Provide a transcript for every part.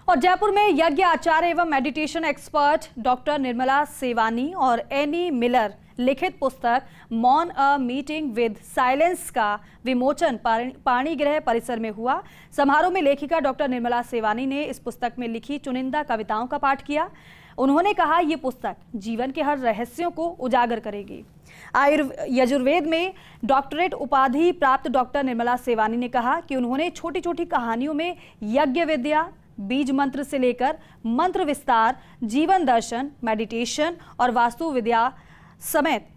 और जयपुर में यज्ञ आचार्य एवं meditation expert doctor Nirmala Sewani और एनी मिलर लिखित पुस्तक मौन अ मीटिंग विद साइलेंस का विमोचन पाणिग्रह परिसर में हुआ। समारोह में लेखिका डॉक्टर निर्मला सेवानी ने इस पुस्तक में लिखी चुनिंदा कविताओं का पाठ किया। उन्होंने कहा, ये पुस्तक जीवन के हर रहस्यों को उजागर करेगी। यजुर्वेद में डॉक्टरेट उपाधि प्राप्त डॉक्टर निर्मला सेवानी ने कहा कि उन्होंने छोटी छोटी कहानियों में यज्ञ विद्या, बीज मंत्र से लेकर मंत्र विस्तार, जीवन दर्शन, मेडिटेशन और वास्तु विद्या समेत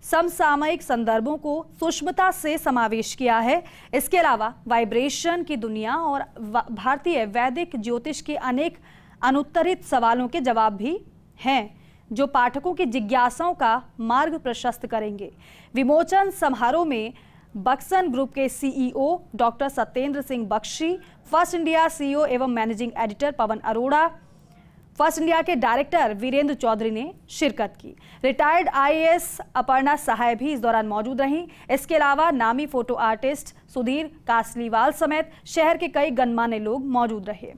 समसामयिक संदर्भों को सूक्ष्मता से समावेश किया है। इसके अलावा वाइब्रेशन की दुनिया और भारतीय वैदिक ज्योतिष के अनेक अनुत्तरित सवालों के जवाब भी हैं, जो पाठकों की जिज्ञासाओं का मार्ग प्रशस्त करेंगे। विमोचन समारोह में बक्सन ग्रुप के CEO doctor Satyendra Singh Bakshi, First India CEO एवं managing editor Pawan Arora, First India के डायरेक्टर वीरेंद्र चौधरी ने शिरकत की। रिटायर्ड आईएएस अपर्णा सहाय भी इस दौरान मौजूद रहीं। इसके अलावा नामी फोटो आर्टिस्ट सुधीर कासलीवाल समेत शहर के कई गणमान्य लोग मौजूद रहे।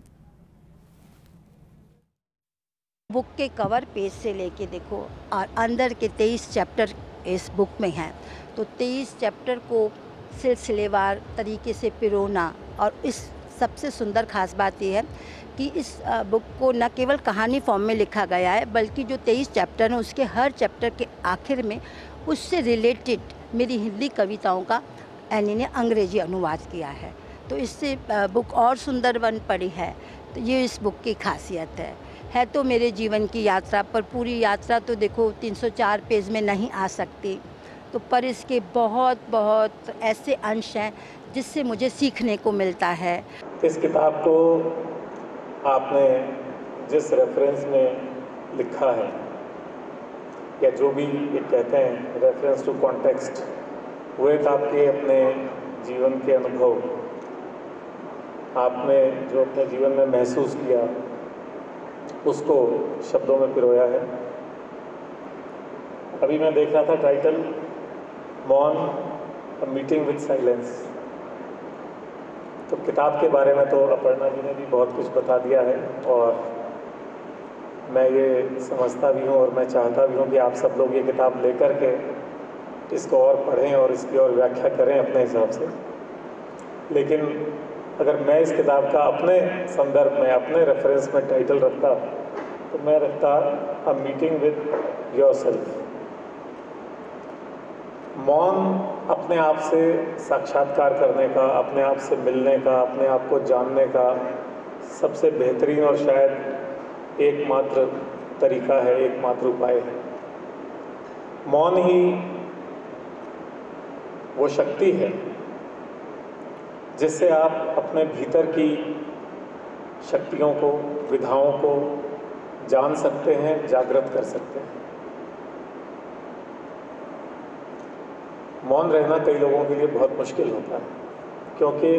बुक के कवर पेज से लेके देखो और अंदर के 23 चैप्टर इस बुक में हैं, तो 23 चैप्टर को सिलसिलेवार तरीके से पिरोना। और इस सबसे सुंदर खास बात यह है कि इस बुक को न केवल कहानी फॉर्म में लिखा गया है, बल्कि जो 23 चैप्टर हैं उसके हर चैप्टर के आखिर में उससे रिलेटेड मेरी हिंदी कविताओं का एनी ने अंग्रेजी अनुवाद किया है। तो इससे बुक और सुंदर बन पड़ी है। तो ये इस बुक की खासियत है तो मेरे जीवन की यात्रा पर, पूरी यात्रा तो देखो 304 पेज में नहीं आ सकती, तो पर इसके बहुत बहुत ऐसे अंश हैं जिससे मुझे सीखने को मिलता है। इस किताब को आपने जिस रेफरेंस में लिखा है, या जो भी ये कहते हैं रेफरेंस टू कॉन्टेक्स्ट, वो एक आपके अपने जीवन के अनुभव, आपने जो अपने जीवन में महसूस किया उसको शब्दों में पिरोया है। अभी मैं देख रहा था टाइटल मौन अ मीटिंग विद साइलेंस। तो किताब के बारे में तो अपर्णा जी ने भी बहुत कुछ बता दिया है, और मैं ये समझता भी हूँ और मैं चाहता भी हूँ कि आप सब लोग ये किताब लेकर के इसको और पढ़ें और इसकी और व्याख्या करें अपने हिसाब से। लेकिन अगर मैं इस किताब का अपने संदर्भ में, अपने रेफरेंस में टाइटल रखता, तो मैं रखता अ मीटिंग विद योरसेल्फ। मौन अपने आप से साक्षात्कार करने का, अपने आप से मिलने का, अपने आप को जानने का सबसे बेहतरीन और शायद एकमात्र तरीका है, एकमात्र उपाय है। मौन ही वो शक्ति है जिससे आप अपने भीतर की शक्तियों को, विधाओं को जान सकते हैं, जागृत कर सकते हैं। मौन रहना कई लोगों के लिए बहुत मुश्किल होता है, क्योंकि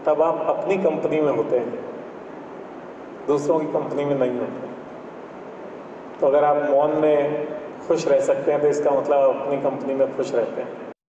तब आप अपनी कंपनी में होते हैं, दूसरों की कंपनी में नहीं होते। तो अगर आप मौन में खुश रह सकते हैं तो इसका मतलब आप अपनी कंपनी में खुश रहते हैं।